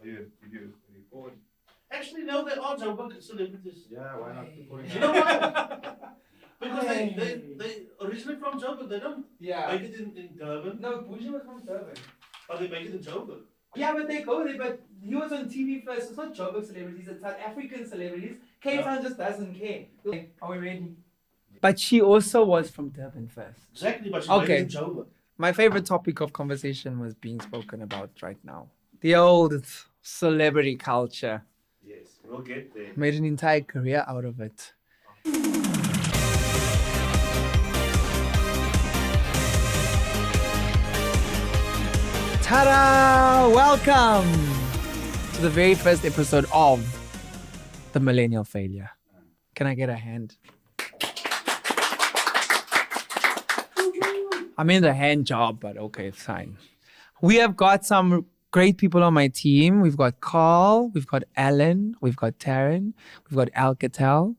you forward? Actually, no, they are Joburg celebrities. Yeah, why not? You know why? Because they originally from Joburg. They don't make it in Durban. No, Bougie was from Durban. But they make it in Joburg. Yeah, but they go there, but he was on TV first. It's not Joburg celebrities, it's South African celebrities. Cape Town just doesn't care. Like, are we ready? But she also was from Durban first. Exactly, but she made it in Joburg. My favorite topic of conversation was being spoken about right now. The old celebrity culture. Yes, we'll get there. Made an entire career out of it. Ta-da! Welcome to the very first episode of the Millennial Failure. Can I get a hand? I mean the hand job, but okay, fine. We have got some great people on my team. We've got Carl, we've got Alan, we've got Taryn, we've got Alcatel,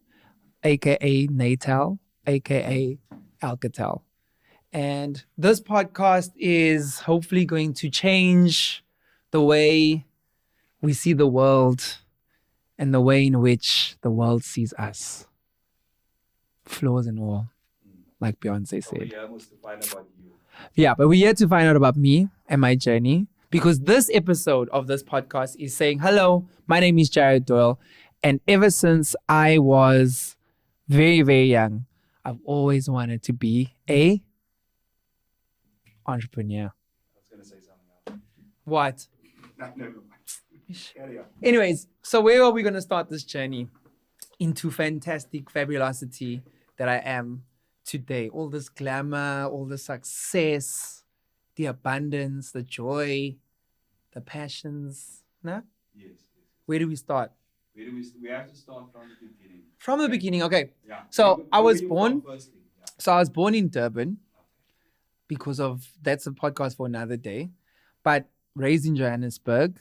aka Natal, aka Alcatel. And this podcast is hopefully going to change the way we see the world and the way in which the world sees us. Flaws and all, like Beyonce said. We're here to find about you. Yeah, but we're here to find out about me and my journey, because this episode of this podcast is saying, hello, my name is Jarred Doyle. And ever since I was very, very young, I've always wanted to be a entrepreneur. I was going to say something else. What? No, never mind. Carry on. Anyways, so where are we going to start this journey into fantastic fabulosity that I am today? All this glamour, all the success, the abundance, the joy, the passions. Nah? Yes. Where do we start? We have to start from the beginning. From the beginning, okay. Yeah. So I was Where you born. from firstly? Yeah. So I was born in Durban because of, that's a podcast for another day, but raised in Johannesburg,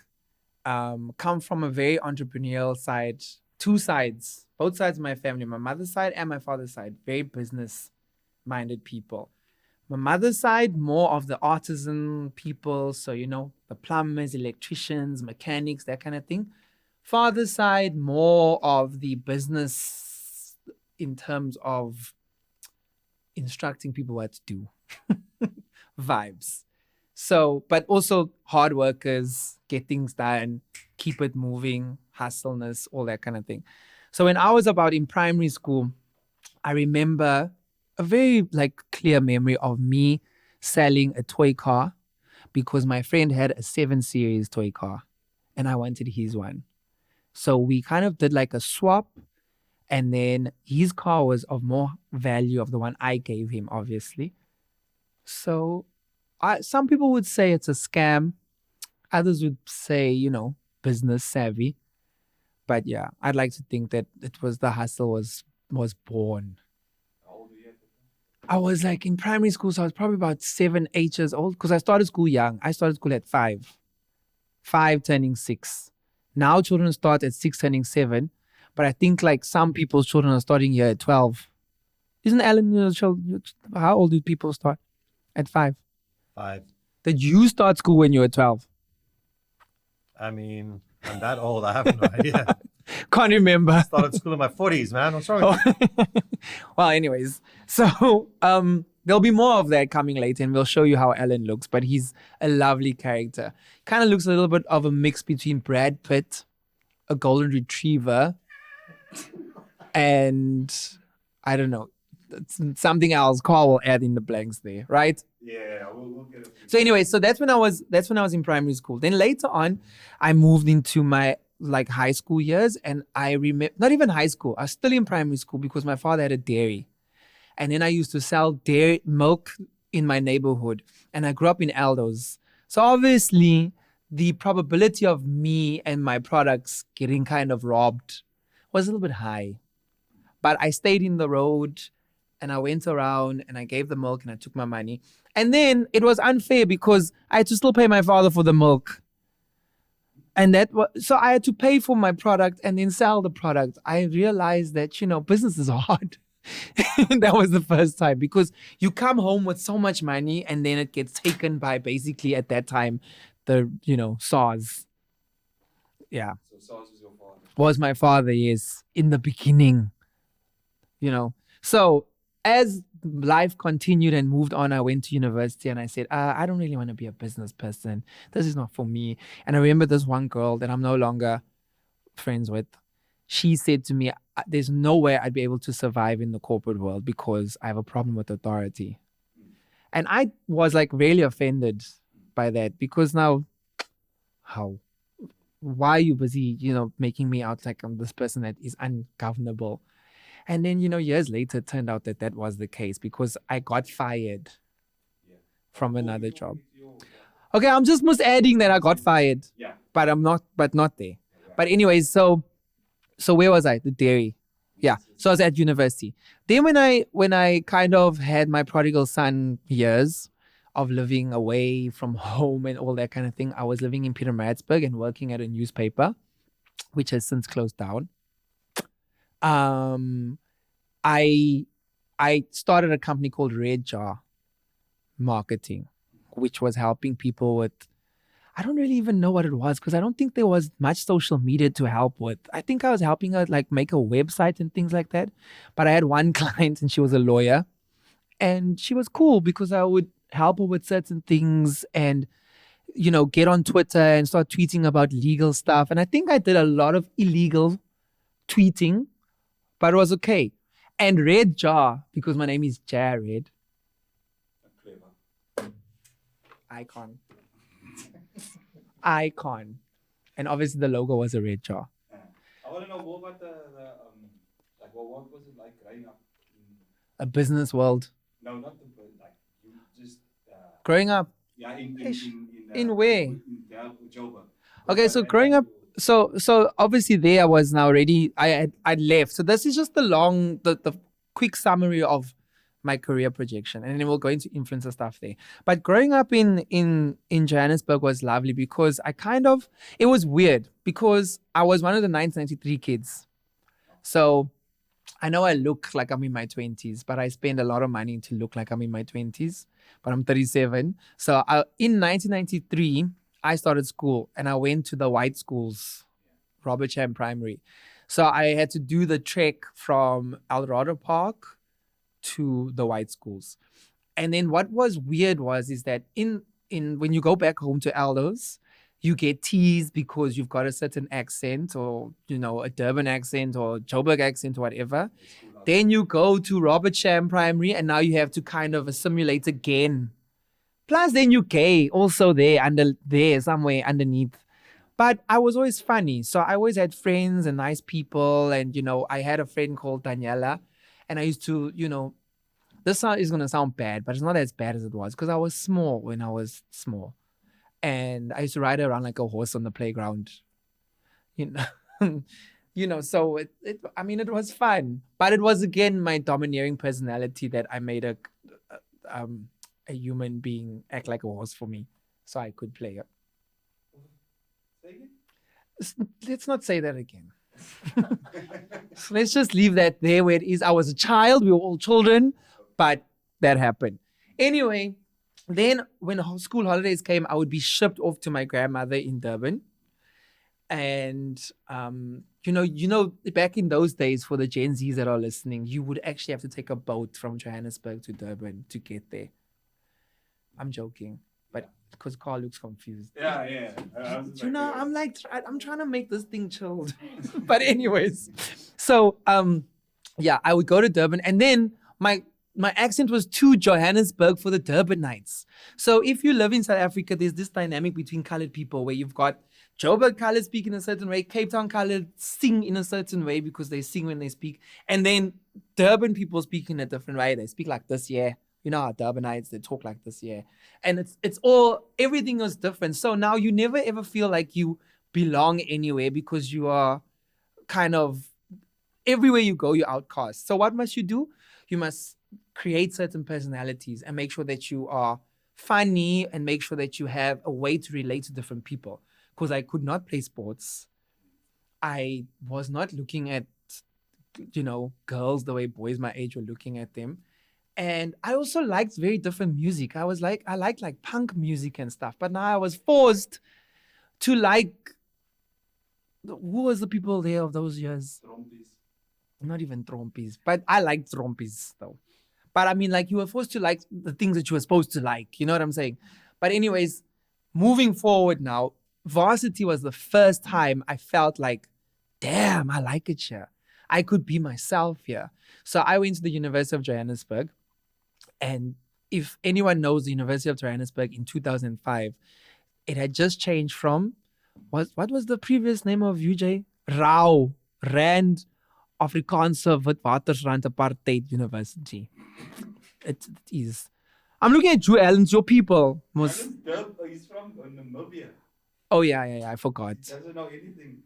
come from a very entrepreneurial side, two sides, both sides of my family, my mother's side and my father's side, very business-minded people. My mother's side, more of the artisan people, so, you know, the plumbers, electricians, mechanics, that kind of thing. Father's side, more of the business in terms of instructing people what to do. Vibes. So, but also hard workers, get things done, keep it moving, hustleness, all that kind of thing. So when I was about in primary school, I remember a very clear memory of me selling a toy car because my friend had a 7 Series toy car and I wanted his one. So we kind of did like a swap, and then his car was of more value of the one I gave him, obviously. So some people would say it's a scam. Others would say, you know, business savvy. But yeah, I'd like to think that it was the hustle was born. How old were you at the time? I was like in primary school, so I was probably about 7, 8 years old because I started school young. I started school at 5. 5 turning 6. Now children start at 6 turning 7. But I think like some people's children are starting here at 12. Isn't Alan your child? How old do people start? At 5. 5. Did you start school when you were 12? I mean, I'm that old. I have no idea. Can't remember. Started school in my 40s, man. What's wrong with you? Well, anyways, so there'll be more of that coming later, and we'll show you how Alan looks. But he's a lovely character. Kind of looks a little bit of a mix between Brad Pitt, a golden retriever, and I don't know, something else. Carl will add in the blanks there, right? Yeah, we'll get it. So anyway, so that's when I was in primary school. Then later on, I moved into my high school years, and I remember, not even high school, I was still in primary school because my father had a dairy. And then I used to sell dairy milk in my neighborhood, and I grew up in Aldos. So obviously, the probability of me and my products getting kind of robbed was a little bit high. But I stayed in the road, and I went around, and I gave the milk, and I took my money. And then it was unfair because I had to still pay my father for the milk. And so I had to pay for my product and then sell the product. I realized that, you know, business is hard. That was the first time, because you come home with so much money and then it gets taken by basically at that time, the, you know, SARS. Yeah. So SARS was your father. Was my father, yes, in the beginning, you know. So as life continued and moved on, I went to university and I said, I don't really want to be a business person. This is not for me. And I remember this one girl that I'm no longer friends with. She said to me, there's no way I'd be able to survive in the corporate world because I have a problem with authority. And I was like really offended by that because now, how? Why are you busy, making me out like I'm this person that is ungovernable? And then, years later, it turned out that that was the case because I got fired from another job. Okay, I'm just adding that I got fired. Yeah. But not there. But anyways, so where was I? The dairy. Yeah. So I was at university. Then when I kind of had my prodigal son years of living away from home and all that kind of thing, I was living in Pietermaritzburg and working at a newspaper, which has since closed down. I started a company called Red Jar Marketing, which was helping people with, I don't really even know what it was because I don't think there was much social media to help with. I think I was helping her like make a website and things like that. But I had one client and she was a lawyer and she was cool because I would help her with certain things and, get on Twitter and start tweeting about legal stuff. And I think I did a lot of illegal tweeting, but it was okay. And Red Jar, because my name is Jarred. Clever. Icon. Icon. And obviously the logo was a red jar. I want to know more about like what was it like growing up? A business world. No, not the like you just. Growing up. Yeah, In where? In Joburg. Okay, so growing up, so obviously there I was now ready. I left. So this is just the quick summary of my career projection, and then we'll go into influencer stuff there. But growing up in Johannesburg was lovely because it was weird because I was one of the 1993 kids. So I know I look like I'm in my 20s, but I spend a lot of money to look like I'm in my 20s, but I'm 37. So in 1993, I started school and I went to the white schools, Robert Cham Primary. So I had to do the trek from Eldorado Park to the white schools. And then what was weird is that in when you go back home to Aldos, you get teased because you've got a certain accent or, a Durban accent or Joburg accent or whatever. Then you go to Robert Cham Primary and now you have to kind of assimilate again. Plus then you're gay also there somewhere underneath. But I was always funny. So I always had friends and nice people. And, I had a friend called Daniela. And I used to, this is going to sound bad, but it's not as bad as it was because I was small when I was small. And I used to ride around like a horse on the playground, so it was fun. But it was, again, my domineering personality that I made a human being act like a horse for me so I could play it. Let's not say that again. So let's just leave that there where it is. I was a child. We were all children, but that happened. Anyway, then when school holidays came, I would be shipped off to my grandmother in Durban. And, back in those days, for the Gen Zs that are listening, you would actually have to take a boat from Johannesburg to Durban to get there. I'm joking, but because Carl looks confused. Yeah. I'm trying to make this thing chilled. But anyways, so, I would go to Durban and then my accent was to Johannesburg for the Durban nights. So if you live in South Africa, there's this dynamic between colored people where you've got Joburg colored speak in a certain way, Cape Town colored sing in a certain way because they sing when they speak, and then Durban people speak in a different way. They speak like this, yeah. Our Durbanites, they talk like this, yeah. And everything is different. So now you never ever feel like you belong anywhere because you are kind of, everywhere you go, you're outcast. So what must you do? You must create certain personalities and make sure that you are funny and make sure that you have a way to relate to different people. Because I could not play sports. I was not looking at, girls the way boys my age were looking at them. And I also liked very different music. I liked like punk music and stuff. But now I was forced to like Who was the people there of those years? Trompies. Not even trompies, but I liked trompies though. But I mean, like, you were forced to like the things that you were supposed to like. You know what I'm saying? But anyways, moving forward now, varsity was the first time I felt like, damn, I like it here. I could be myself here. So I went to the University of Johannesburg. And if anyone knows the University of Johannesburg in 2005, it had just changed from, what was the previous name of UJ? Rau, Rand Afrikaanse Witwatersrand Apartheid University. It is. I'm looking at you, Ellen, your people. He's from Namibia. Oh, yeah, I forgot. He doesn't know anything.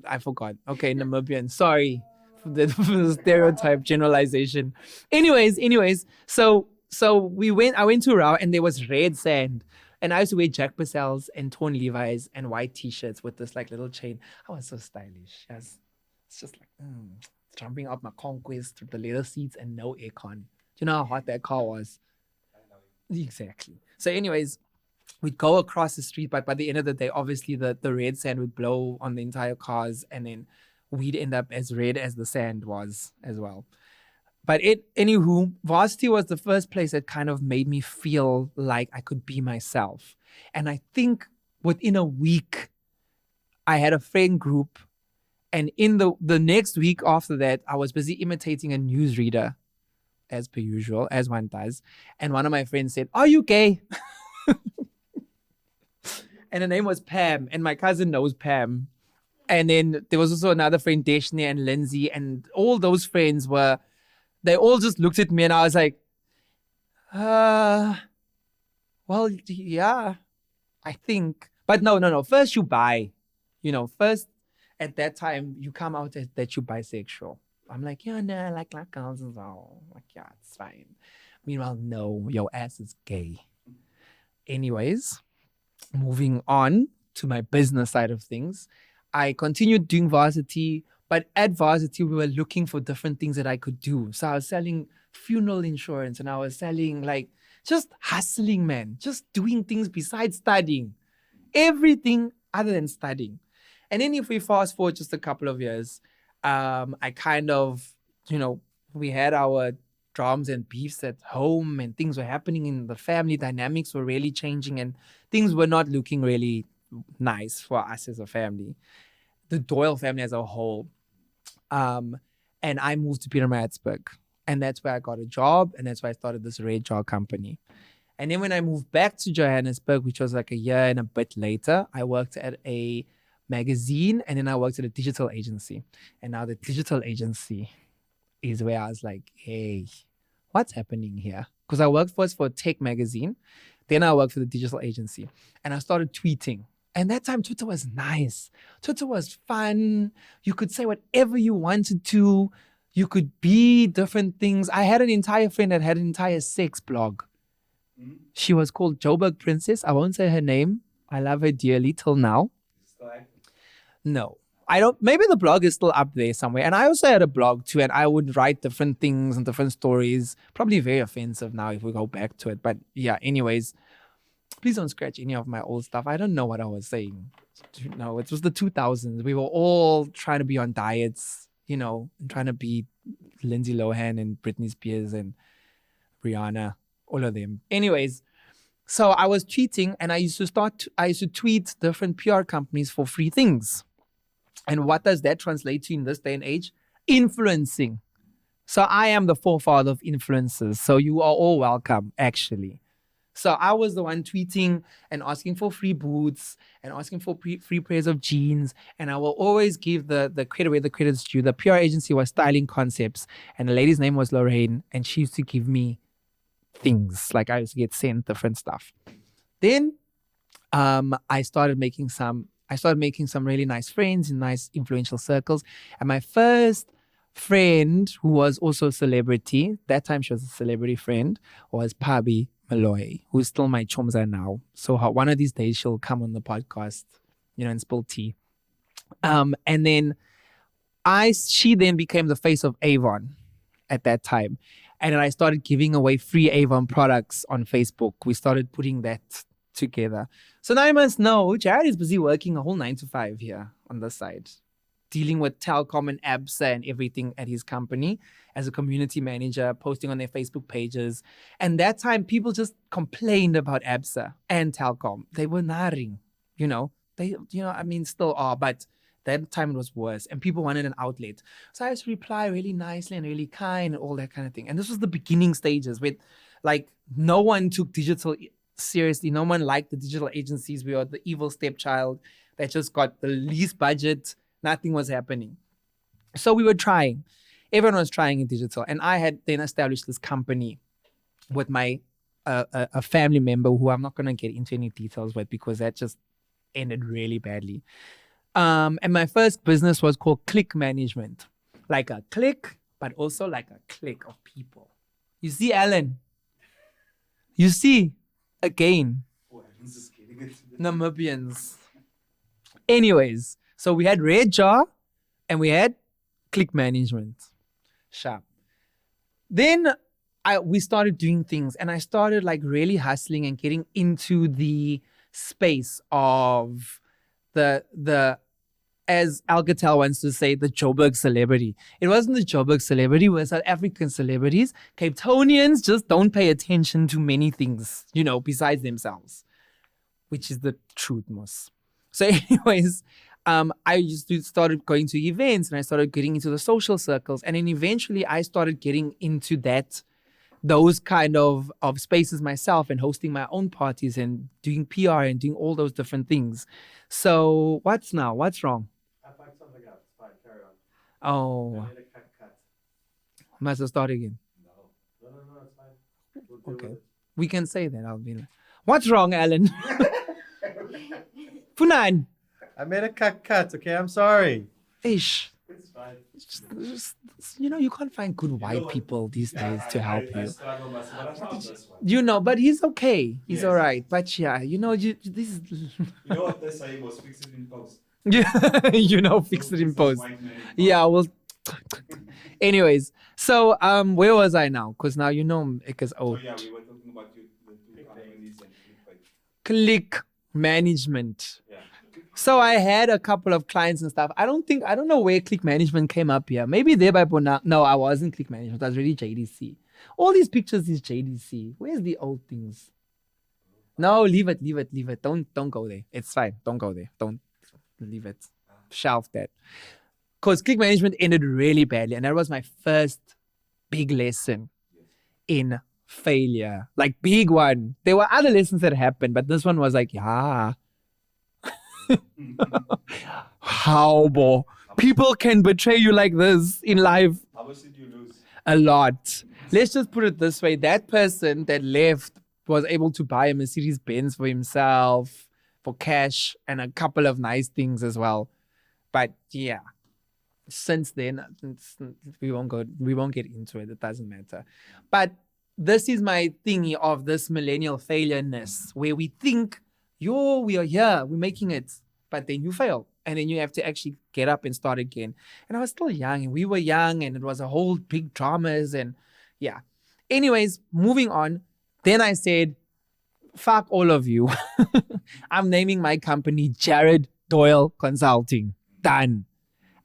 I forgot. Okay, Namibian. Sorry for the stereotype generalization. Anyways, so I went to Rao and there was red sand. And I used to wear Jack Purcells and torn Levi's and white t-shirts with this like little chain. I was so stylish. It's just like jumping up my conquest with the leather seats and no aircon. Do you know how hot that car was? I know. Exactly. So anyways, we'd go across the street, but by the end of the day, obviously the red sand would blow on the entire cars, and then we'd end up as red as the sand was as well. But anywho, varsity was the first place that kind of made me feel like I could be myself. And I think within a week, I had a friend group. And in the next week after that, I was busy imitating a newsreader, as per usual, as one does. And one of my friends said, "Are you gay?" And her name was Pam. And my cousin knows Pam. And then there was also another friend, Deshne and Lindsay. And all those friends they all just looked at me and I was like, well, yeah, I think. But no. First you buy. First at that time you come out that you're bisexual. I'm like, yeah, no, I like girls and all. Like, yeah, it's fine. Meanwhile, no, your ass is gay. Anyways, moving on to my business side of things. I continued doing varsity. But at varsity, we were looking for different things that I could do. So I was selling funeral insurance and I was selling just hustling, man. Just doing things besides studying. Everything other than studying. And then if we fast forward just a couple of years, I kind of, we had our drums and beefs at home and things were happening in the family. Dynamics were really changing and things were not looking really nice for us as a family. The Doyle family as a whole. And I moved to Pietermaritzburg. And that's where I got a job. And that's why I started this red jar company. And then when I moved back to Johannesburg, which was like a year and a bit later, I worked at a magazine and then I worked at a digital agency. And now the digital agency is where I was like, hey, what's happening here? Because I worked first for a tech magazine. Then I worked for the digital agency. And I started tweeting. And that time, Twitter was nice. Twitter was fun. You could say whatever you wanted to. You could be different things. I had an entire friend that had an entire sex blog. Mm-hmm. She was called Joburg Princess. I won't say her name. I love her dearly till now. No, I don't. Maybe the blog is still up there somewhere. And I also had a blog too. And I would write different things and different stories. Probably very offensive now if we go back to it. But yeah, anyways. Please don't scratch any of my old stuff. I don't know what I was saying. No, it was the 2000s. We were all trying to be on diets, and trying to be Lindsay Lohan and Britney Spears and Rihanna, all of them. Anyways, so I was tweeting and I used to tweet different PR companies for free things. And what does that translate to in this day and age? Influencing. So I am the forefather of influencers. So you are all welcome, actually. So I was the one tweeting and asking for free boots and asking for free pairs of jeans. And I will always give the credit where the credit's due. The PR agency was Styling Concepts. And the lady's name was Lorraine. And she used to give me things. Like I used to get sent different stuff. Then I started making some really nice friends in nice influential circles. And my first friend, who was also a celebrity, that time she was a celebrity friend, was Pabi Malloy, who's still my chomza now. So one of these days she'll come on the podcast, and spill tea. And then she then became the face of Avon at that time. And then I started giving away free Avon products on Facebook. We started putting that together. So now you must know, Jarred is busy working a whole 9 to 5 here on this side. dealing with telecom and ABSA and everything at his company as a community manager, posting on their Facebook pages. And that time, people just complained about ABSA and telecom. They were naring, still are, but that time it was worse. And people wanted an outlet. So I used to reply really nicely and really kind and all that kind of thing. And this was the beginning stages with, like, no one took digital seriously. No one liked the digital agencies. We were the evil stepchild that just got the least budget. Nothing was happening. So we were trying. Everyone was trying in digital. And I had then established this company with my a family member who I'm not going to get into any details with because that just ended really badly. And my first business was called Click Management. Like a click, but also like a click of people. You see, Alan? You see? Again. Namibians. Anyways, so we had Red Jar and we had Click Management. Sharp. Then we started doing things and I started like really hustling and getting into the space of the as Alcatel wants to say, the Joburg celebrity. It wasn't the Joburg celebrity, it was South African celebrities. Cape Townians just don't pay attention to many things, besides themselves, which is the truth, Moss. So anyways, I just started going to events and I started getting into the social circles. And then eventually I started getting into those kind of spaces myself and hosting my own parties and doing PR and doing all those different things. So what's now? What's wrong? I fucked something up. It's fine. Carry on. Oh. I made a cut. Must I start again? No, it's fine. We'll deal with it. We can say that. I'll be like, what's wrong, Alan? Funan. I made a cut. Okay, I'm sorry. Ish. It's fine. You can't find good white people these days to help I you. struggle myself, but I found this one. But he's okay. He's Yes. all right. But yeah, this is... You know what they say was fix it in post. Yeah, fix it in post. Yeah, well... Anyways, so where was I now? Because now because Oh yeah, we were talking about the two companies and clickbait. Click Management. Yeah. So I had a couple of clients and stuff. I don't know where Click Management came up here. Maybe there by Bona. No, I wasn't Click Management. I was really JDC. All these pictures is JDC. Where's the old things? No, leave it. Don't go there. It's fine. Don't go there. Don't leave it. Shelf that. Because Click Management ended really badly. And that was my first big lesson in failure. Like, big one. There were other lessons that happened, but this one was like, yeah. How, boy? People can betray you like this in life. How much did you lose? A lot. Let's just put it this way. That person that left was able to buy a Mercedes Benz for himself for cash and a couple of nice things as well. But yeah, since then, we won't get into it. It doesn't matter. But this is my thingy of this millennial failure-ness where we think, we are here, we're making it, but then you fail. And then you have to actually get up and start again. And I was still young and we were young and it was a whole big dramas and yeah. Anyways, moving on. Then I said, fuck all of you. I'm naming my company Jarred Doyle Consulting. Done.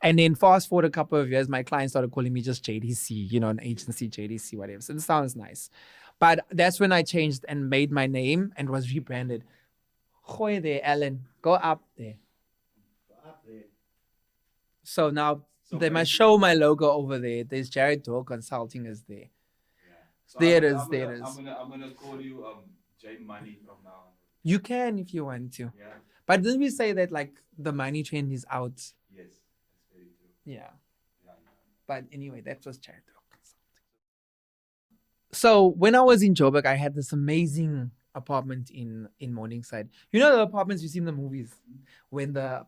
And then fast forward a couple of years, my clients started calling me just JDC, an agency, JDC, whatever. So it sounds nice. But that's when I changed and made my name and was rebranded. Gooi there, Alan. Go up there. So now they must show my logo over there. There's Jarred Doyle Consulting is there. Yeah. So There it I'm is. I'm gonna call you J Money from now on. You can if you want to. Yeah. But didn't we say that like the money trend is out? Yes, that's very true. Yeah. Yeah. But anyway, that was Jarred Doyle Consulting. So when I was in Joburg, I had this amazing apartment in Morningside. You know the apartments you see in the movies when the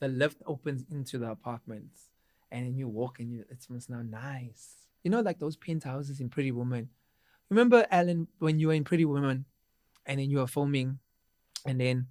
lift opens into the apartments and then you walk and it smells now nice. Like those penthouses in Pretty Woman. Remember, Alan, when you were in Pretty Woman and then you were filming and then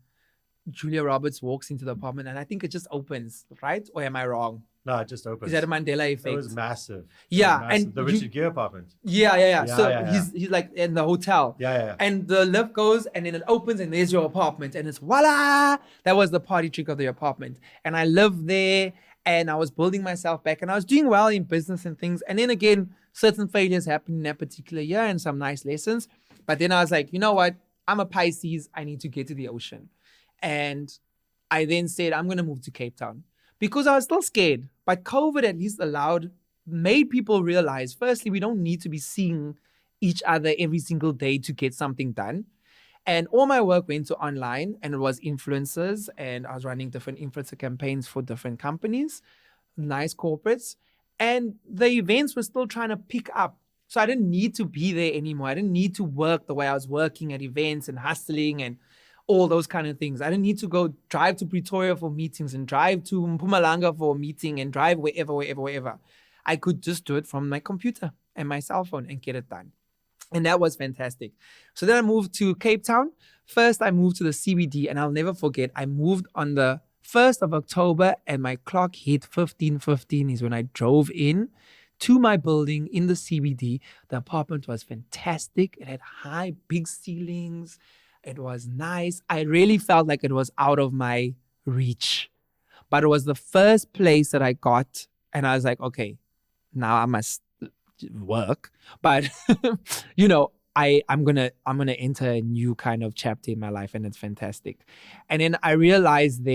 Julia Roberts walks into the apartment and I think it just opens, right? Or am I wrong? No, it just opened. Is that a Mandela effect? It was massive. Yeah, massive. and the Richard Gere apartment. Yeah. So Yeah. he's like in the hotel. Yeah. And the lift goes and then it opens and there's your apartment and it's voila! That was the party trick of the apartment. And I lived there and I was building myself back and I was doing well in business and things. And then again, certain failures happened in that particular year and some nice lessons. But then I was like, you know what? I'm a Pisces. I need to get to the ocean. And I then said, I'm going to move to Cape Town because I was still scared. But COVID at least made people realize, firstly, we don't need to be seeing each other every single day to get something done. And all my work went to online and it was influencers and I was running different influencer campaigns for different companies, nice corporates. And the events were still trying to pick up. So I didn't need to be there anymore. I didn't need to work the way I was working at events and hustling and all those kind of things. I didn't need to go drive to Pretoria for meetings and drive to Mpumalanga for a meeting and drive wherever. I could just do it from my computer and my cell phone and get it done. And that was fantastic. So then I moved to Cape Town. First, I moved to the CBD and I'll never forget, I moved on the 1st of October and my clock hit 15:15 is when I drove in to my building in the CBD. The apartment was fantastic. It had high, big ceilings. It was nice. I really felt like it was out of my reach. But it was the first place that I got. And I was like, okay, now I must work. But, I'm gonna enter a new kind of chapter in my life and it's fantastic. And then I realized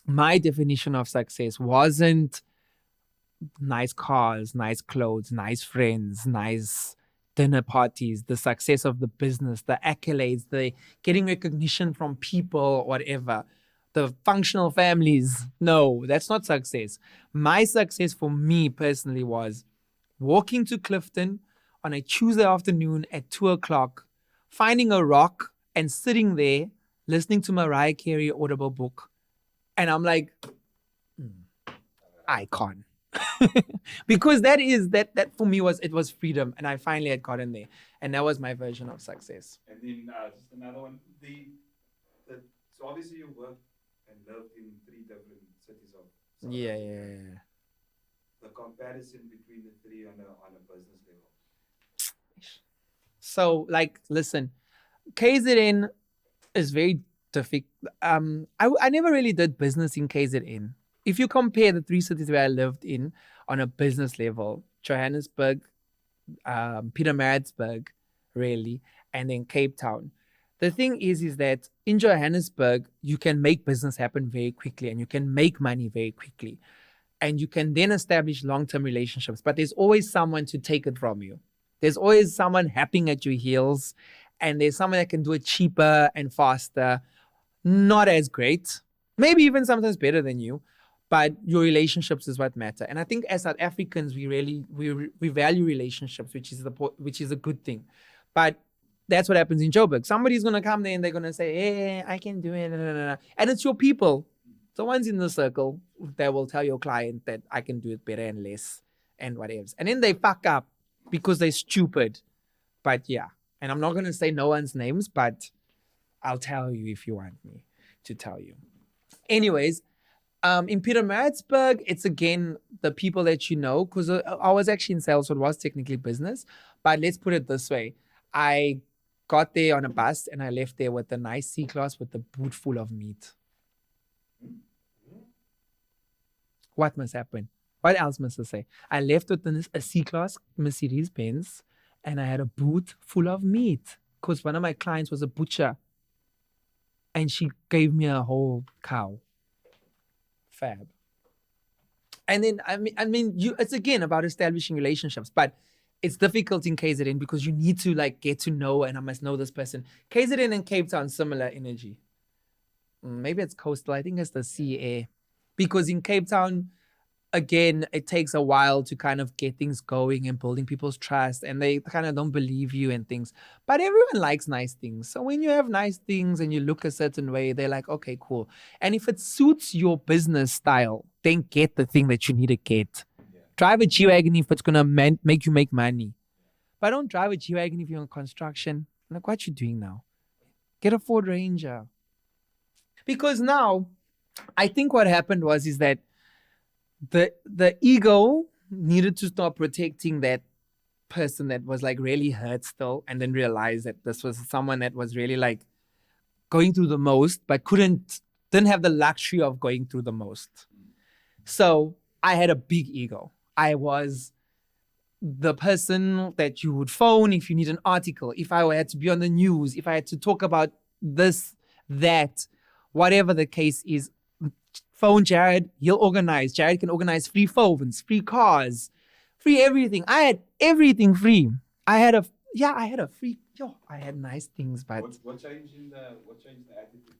my definition of success wasn't nice cars, nice clothes, nice friends, nice dinner parties, the success of the business, the accolades, the getting recognition from people, whatever, the functional families. No, that's not success. My success for me personally was walking to Clifton on a Tuesday afternoon at 2:00, finding a rock and sitting there listening to Mariah Carey Audible book. And I'm like, icon. Because that for me was freedom, and I finally had gotten there, and that was my version of success. And then just another one. So obviously you worked and lived in 3 different cities of South Yeah. Africa. The comparison between the 3 on a business level. So, listen, KZN is very difficult. I never really did business in KZN. If you compare the 3 cities where I lived in on a business level, Johannesburg, Pietermaritzburg, really, and then Cape Town. The thing is that in Johannesburg, you can make business happen very quickly and you can make money very quickly. And you can then establish long-term relationships, but there's always someone to take it from you. There's always someone happing at your heels, and there's someone that can do it cheaper and faster, not as great, maybe even sometimes better than you, but your relationships is what matter. And I think as South Africans, we value relationships, which is a good thing. But that's what happens in Joburg. Somebody's gonna come there and they're gonna say, "Hey, I can do it," and it's your people, the ones in the circle that will tell your client that I can do it better and less and whatever. And then they fuck up because they're stupid. But yeah, and I'm not gonna say no one's names, but I'll tell you if you want me to tell you. Anyways. In Pietermaritzburg, it's again the people that you know, because I was actually in sales, so it was technically business. But let's put it this way. I got there on a bus and I left there with a nice C-Class with a boot full of meat. What must happen? What else must I say? I left with a C-Class Mercedes-Benz and I had a boot full of meat because one of my clients was a butcher and she gave me a whole cow. Fab. And then it's again about establishing relationships, but it's difficult in KZN because you need to get to know, and I must know this person. KZN and Cape Town, similar energy. Maybe it's coastal. I think it's the sea air, because in Cape Town, again, it takes a while to kind of get things going and building people's trust, and they kind of don't believe you and things. But everyone likes nice things. So when you have nice things and you look a certain way, they're like, okay, cool. And if it suits your business style, then get the thing that you need to get. Yeah. Drive a G-Wagon if it's going to make you make money. But don't drive a G-Wagon if you're in construction. What you doing now? Get a Ford Ranger. Because now, I think what happened is that the ego needed to start protecting that person that was like really hurt still, and then realize that this was someone that was really like going through the most, but didn't have the luxury of going through the most. So I had a big ego. I was the person that you would phone if you need an article, if I had to be on the news, if I had to talk about this, that, whatever the case is. Phone Jarred, he'll organize. Jarred can organize free phones, free cars, free everything. I had everything free. I had a free, I had nice things, but What changed the attitude?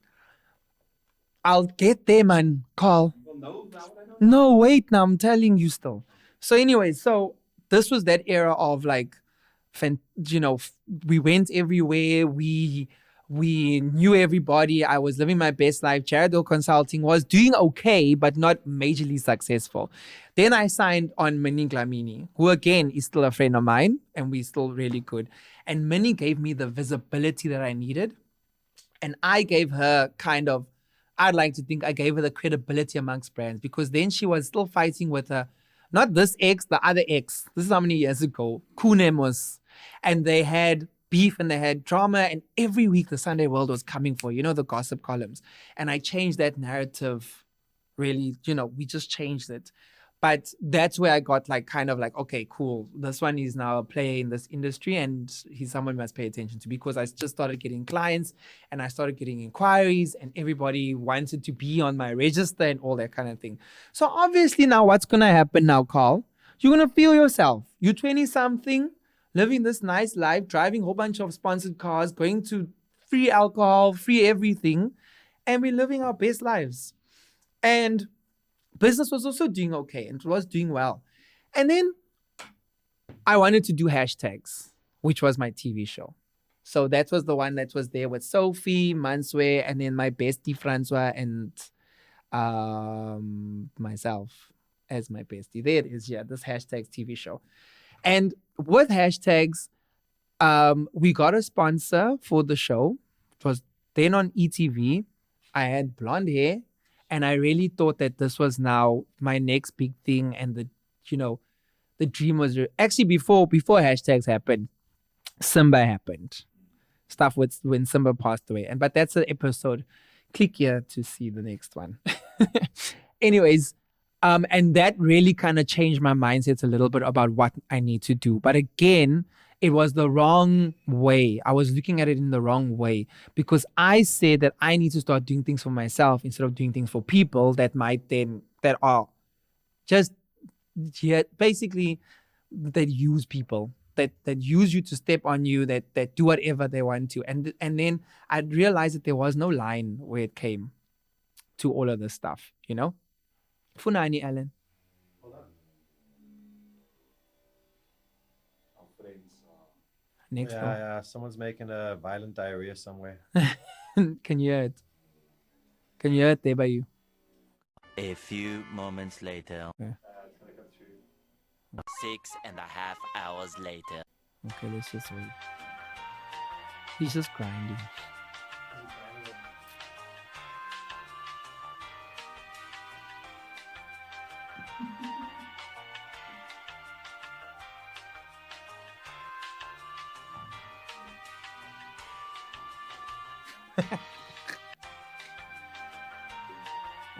I'll get there, man. Call. Well, no, I don't. No, wait, now I'm telling you still. So anyway, this was that era of like, we went everywhere. We knew everybody. I was living my best life. Jarred Doyle Consulting was doing okay, but not majorly successful. Then I signed on Minnie Glamini, who again is still a friend of mine, and we're still really good. And Minnie gave me the visibility that I needed. And I gave her I'd like to think I gave her the credibility amongst brands, because then she was still fighting with not this ex, the other ex. This is how many years ago. Kunemos. And they had beef and they had drama, and every week the Sunday World was coming for, the gossip columns. And I changed that narrative really, we just changed it. But that's where I got okay, cool. This one is now a player in this industry, and he's someone we must pay attention to, because I just started getting clients and I started getting inquiries, and everybody wanted to be on my register and all that kind of thing. So obviously now what's going to happen now, Carl? You're going to feel yourself. You're 20-something, living this nice life, driving a whole bunch of sponsored cars, going to free alcohol, free everything, and we're living our best lives. And business was also doing okay, and it was doing well. And then I wanted to do hashtags, which was my TV show. So that was the one that was there with Sophie, Manswe, and then my bestie Francois, and myself as my bestie. There it is, this hashtags TV show. And with hashtags, we got a sponsor for the show. It was then on ETV. I had blonde hair. And I really thought that this was now my next big thing. And the dream was actually before hashtags happened, Simba happened. Stuff with when Simba passed away. But that's an episode. Click here to see the next one. Anyways, and that really kind of changed my mindset a little bit about what I need to do. But again, it was the wrong way. I was looking at it in the wrong way, because I said that I need to start doing things for myself instead of doing things for people that are just basically that use people, that use you to step on you, that do whatever they want to. And then I realized that there was no line where it came to all of this stuff, Funani, Alan. Next door. Yeah, someone's making a violent diarrhea somewhere. Can you hear it? Can you hear it there by you? A few moments later. Yeah. 6.5 hours later. Okay, let's just wait. He's just grinding.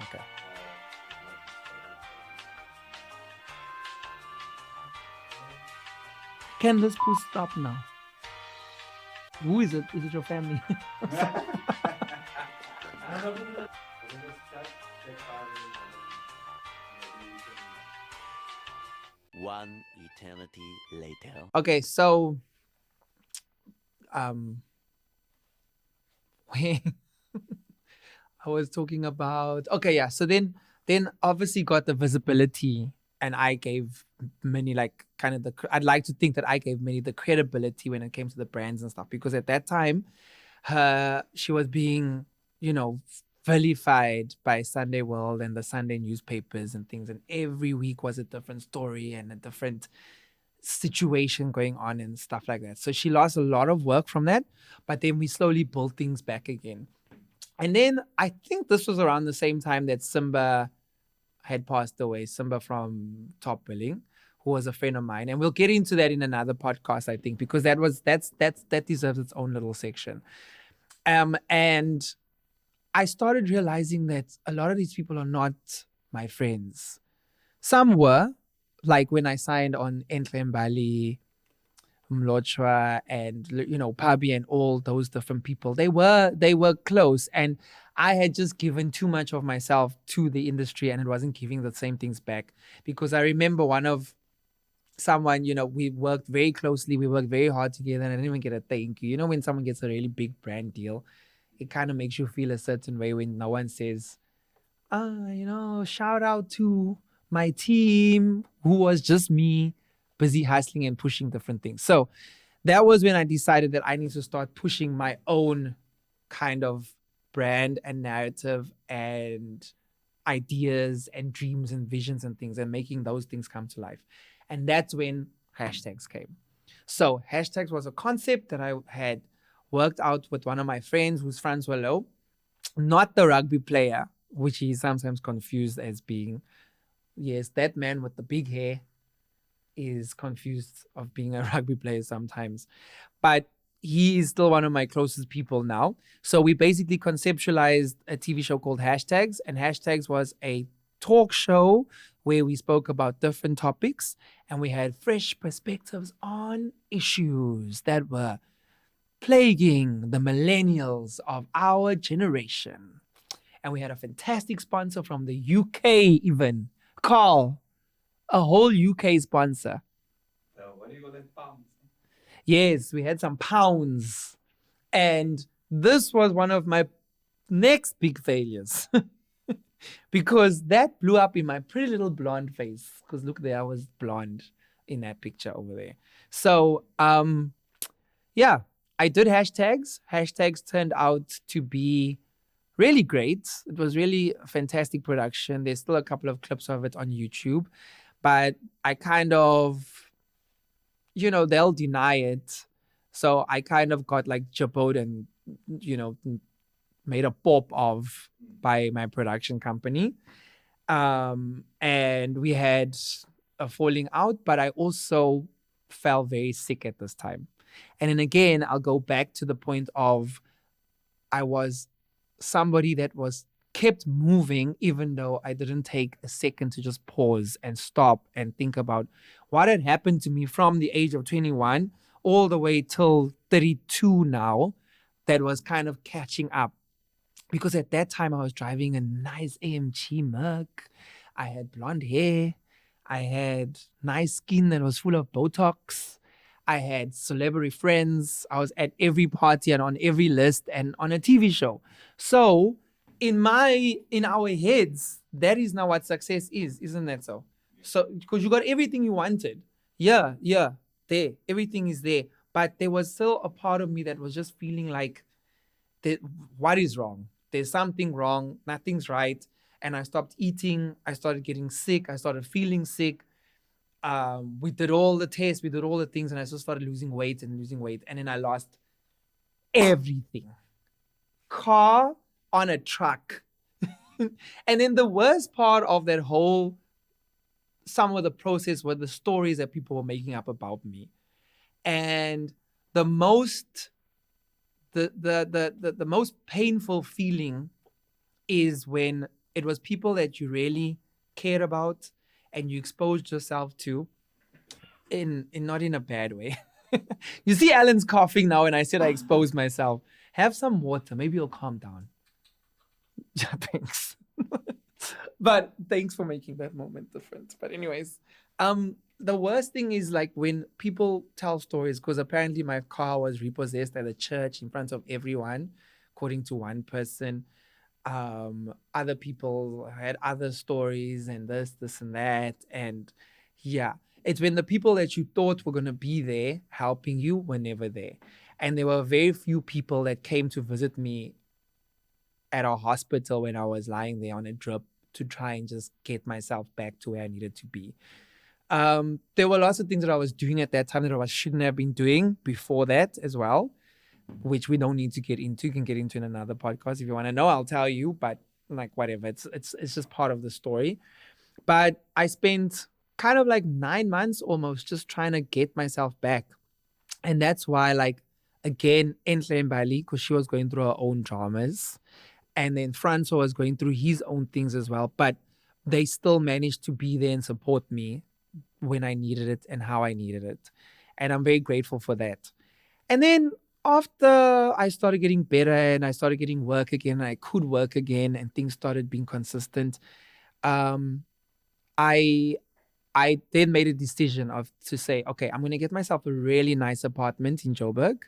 Okay. Can this push stop now? Who is it? Is it your family? One eternity later. Okay, so I was talking about, so then obviously got the visibility, and I gave Minnie I'd like to think that I gave Minnie the credibility when it came to the brands and stuff, because at that time she was being vilified by Sunday World and the Sunday newspapers and things, and every week was a different story and a different situation going on and stuff like that. So she lost a lot of work from that, but then we slowly built things back again. And then I think this was around the same time that Simba had passed away, Simba from Top Billing, who was a friend of mine. And we'll get into that in another podcast, I think, because that deserves its own little section. And I started realizing that a lot of these people are not my friends. Some were, like when I signed on Bali, Mlochwa, and Pabi, and all those different people. They were close, and I had just given too much of myself to the industry, and it wasn't giving the same things back. Because I remember someone, we worked very closely, we worked very hard together, and I didn't even get a thank you. When someone gets a really big brand deal, it kind of makes you feel a certain way when no one says, shout out to my team, who was just me, busy hustling and pushing different things. So that was when I decided that I need to start pushing my own kind of brand and narrative and ideas and dreams and visions and things, and making those things come to life. And that's when hashtags came. So hashtags was a concept that I had worked out with one of my friends whose fronts were low, not the rugby player, which he sometimes confused as being, yes, that man with the big hair is confused of being a rugby player sometimes. But he is still one of my closest people now. So we basically conceptualized a TV show called Hashtags, and Hashtags was a talk show where we spoke about different topics and we had fresh perspectives on issues that were plaguing the millennials of our generation. And we had a fantastic sponsor from the UK even, Carl, a whole UK sponsor. What do you call that? Pounds? Yes, we had some pounds. And this was one of my next big failures. Because that blew up in my pretty little blonde face. Because look there, I was blonde in that picture over there. So, yeah, I did hashtags. Hashtags turned out to be really great. It was really a fantastic production. There's still a couple of clips of it on YouTube. But I kind of, they'll deny it. So I kind of got like jaboed and, made a pop of by my production company. And we had a falling out, but I also fell very sick at this time. And then again, I'll go back to the point of I was somebody that was kept moving, even though I didn't take a second to just pause and stop and think about what had happened to me from the age of 21 all the way till 32 now, that was kind of catching up. Because at that time, I was driving a nice AMG Merc. I had blonde hair. I had nice skin that was full of Botox. I had celebrity friends. I was at every party and on every list and on a TV show. So in our heads, that is now what success is, isn't that so? So because you got everything you wanted. Yeah, there. Everything is there. But there was still a part of me that was just feeling like, what is wrong? There's something wrong. Nothing's right. And I stopped eating. I started getting sick. I started feeling sick. We did all the tests. We did all the things. And I just started losing weight. And then I lost everything. Car on a truck. And then the worst part of that whole, some of the process were the stories that people were making up about me. And the most painful feeling is when it was people that you really cared about and you exposed yourself to in not in a bad way. You see Alan's coughing now and I said I exposed myself. Have some water. Maybe you'll calm down. Yeah, thanks. But thanks for making that moment different. But anyways, the worst thing is like when people tell stories, because apparently my car was repossessed at a church in front of everyone, according to one person. Other people had other stories and this and that. And yeah, it's when the people that you thought were going to be there helping you were never there. And there were very few people that came to visit me at our hospital when I was lying there on a drip to try and just get myself back to where I needed to be. There were lots of things that I was doing at that time that I shouldn't have been doing before that as well, which we don't need to get into. You can get into in another podcast if you want to know. I'll tell you, but like whatever. It's just part of the story. But I spent kind of like 9 months almost just trying to get myself back. And that's why, like, again, Enhle Mbali, because she was going through her own dramas. And then Francois was going through his own things as well. But they still managed to be there and support me when I needed it and how I needed it. And I'm very grateful for that. And then after I started getting better and I started getting work again, and I could work again and things started being consistent, um, I then made a decision to say, okay, I'm going to get myself a really nice apartment in Joburg.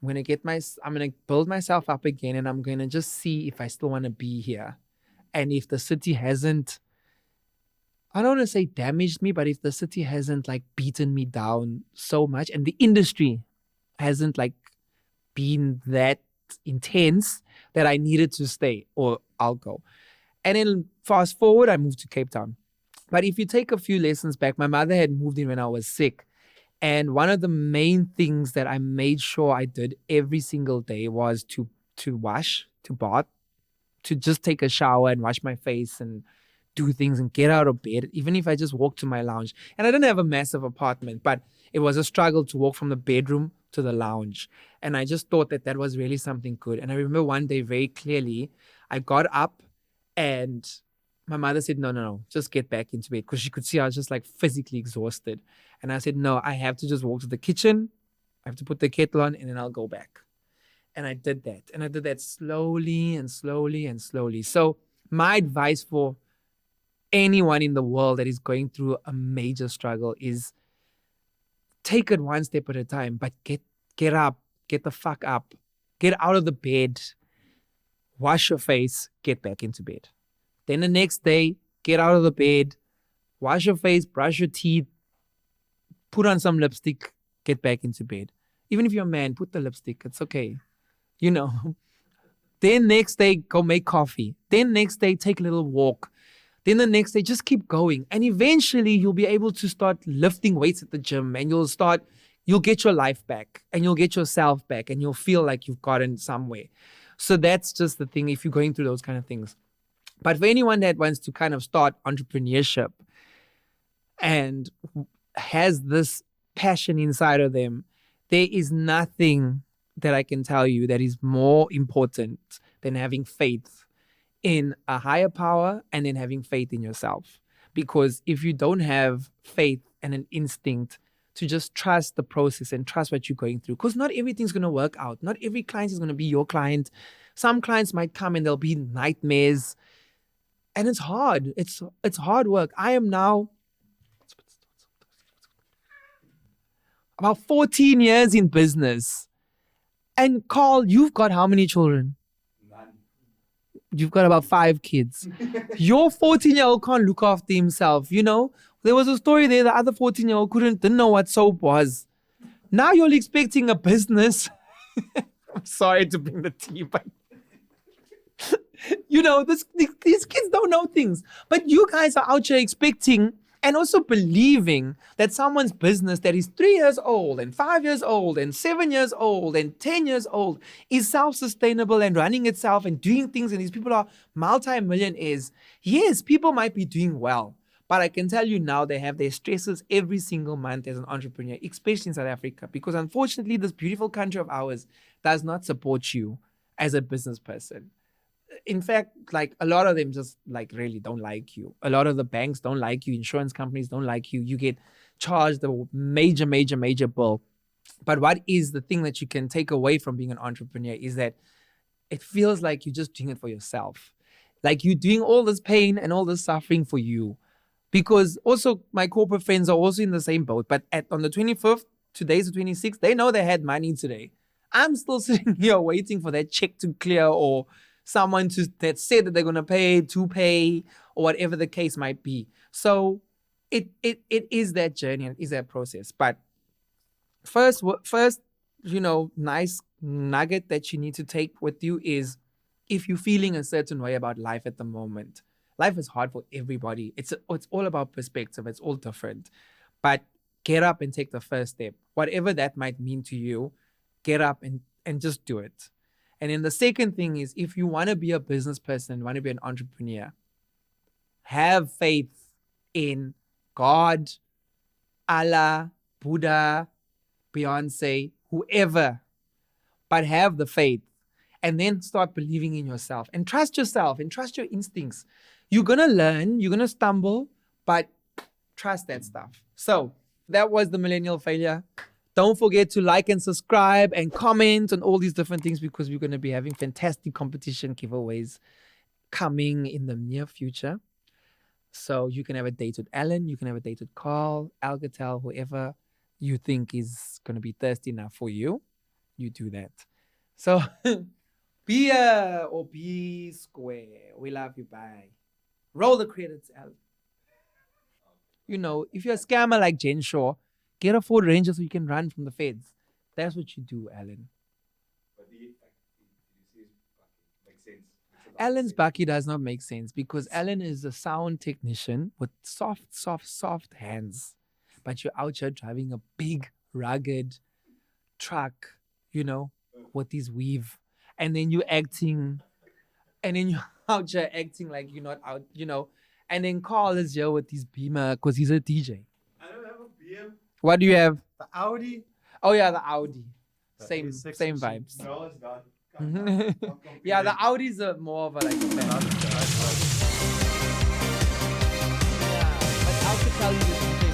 I'm going to build myself up again, and I'm going to just see if I still want to be here. And if the city hasn't, I don't want to say damaged me, but if the city hasn't like beaten me down so much and the industry hasn't like been that intense that I needed to stay, or I'll go. And then fast forward, I moved to Cape Town. But if you take a few lessons back, my mother had moved in when I was sick. And one of the main things that I made sure I did every single day was to wash, to bath, to just take a shower and wash my face and do things and get out of bed, even if I just walked to my lounge. And I didn't have a massive apartment, but it was a struggle to walk from the bedroom to the lounge. And I just thought that was really something good. And I remember one day very clearly, I got up and my mother said, no, just get back into bed, because she could see I was just like physically exhausted. And I said, no, I have to just walk to the kitchen. I have to put the kettle on and then I'll go back. And I did that. And I did that slowly and slowly and slowly. So my advice for anyone in the world that is going through a major struggle is take it one step at a time, but get up, get the fuck up, get out of the bed, wash your face, get back into bed. Then the next day, get out of the bed, wash your face, brush your teeth, put on some lipstick, get back into bed. Even if you're a man, put the lipstick. It's okay. You know. Then next day, go make coffee. Then next day, take a little walk. Then the next day, just keep going. And eventually, you'll be able to start lifting weights at the gym, and you'll get your life back and you'll get yourself back and you'll feel like you've gotten somewhere. So that's just the thing if you're going through those kind of things. But for anyone that wants to kind of start entrepreneurship and has this passion inside of them, there is nothing that I can tell you that is more important than having faith in a higher power and then having faith in yourself. Because if you don't have faith and an instinct to just trust the process and trust what you're going through, because not everything's going to work out. Not every client is going to be your client. Some clients might come and there'll be nightmares. And it's hard. It's hard work. I am now about 14 years in business. And Carl, you've got how many children? None. You've got about 5 kids. Your 14-year-old can't look after himself, you know? There was a story there, the other 14-year-old didn't know what soap was. Now you're expecting a business. I'm sorry to bring the tea, but you know, these kids don't know things. But you guys are out here expecting and also believing that someone's business that is 3 years old and 5 years old and 7 years old and 10 years old is self-sustainable and running itself and doing things, and these people are multi-millionaires. Yes, people might be doing well, but I can tell you now they have their stresses every single month as an entrepreneur, especially in South Africa, because unfortunately this beautiful country of ours does not support you as a business person. In fact, like a lot of them just like really don't like you. A lot of the banks don't like you. Insurance companies don't like you. You get charged a major bill. But what is the thing that you can take away from being an entrepreneur is that it feels like you're just doing it for yourself. Like you're doing all this pain and all this suffering for you. Because also my corporate friends are also in the same boat. But on the 25th, today's the 26th, they know they had money today. I'm still sitting here waiting for that check to clear, or someone that said that they're going to pay, or whatever the case might be. So it is that journey and it is that process. But first, you know, nice nugget that you need to take with you is if you're feeling a certain way about life at the moment. Life is hard for everybody. It's all about perspective. It's all different. But get up and take the first step. Whatever that might mean to you, get up and just do it. And then the second thing is, if you want to be a business person, want to be an entrepreneur, have faith in God, Allah, Buddha, Beyonce, whoever, but have the faith and then start believing in yourself and trust yourself and trust your instincts. You're going to learn, you're going to stumble, but trust that stuff. So that was the Millennial Failure. Don't forget to like and subscribe and comment on all these different things because we're going to be having fantastic competition giveaways coming in the near future. So you can have a date with Alan, you can have a date with Carl, Alcatel, whoever you think is going to be thirsty enough for you. You do that. So be or be square. We love you. Bye. Roll the credits, Alan. You know, if you're a scammer like Jen Shaw, get a Ford Ranger so you can run from the feds. That's what you do, Alan. But you see his bucket makes sense. Alan's bucky does not make sense because Alan is a sound technician with soft hands. But you're out here driving a big, rugged truck, you know, with this weave. And then you're acting, and then you're out here acting like you're not out, you know. And then Carl is here with his Beamer because he's a DJ. I don't have a BM. What do you have? The Audi. Oh yeah, the Audi. The Same A6 vibes. No, it's not. Yeah, the Audi's a more of a like a fan. Yeah, but I'll tell you this.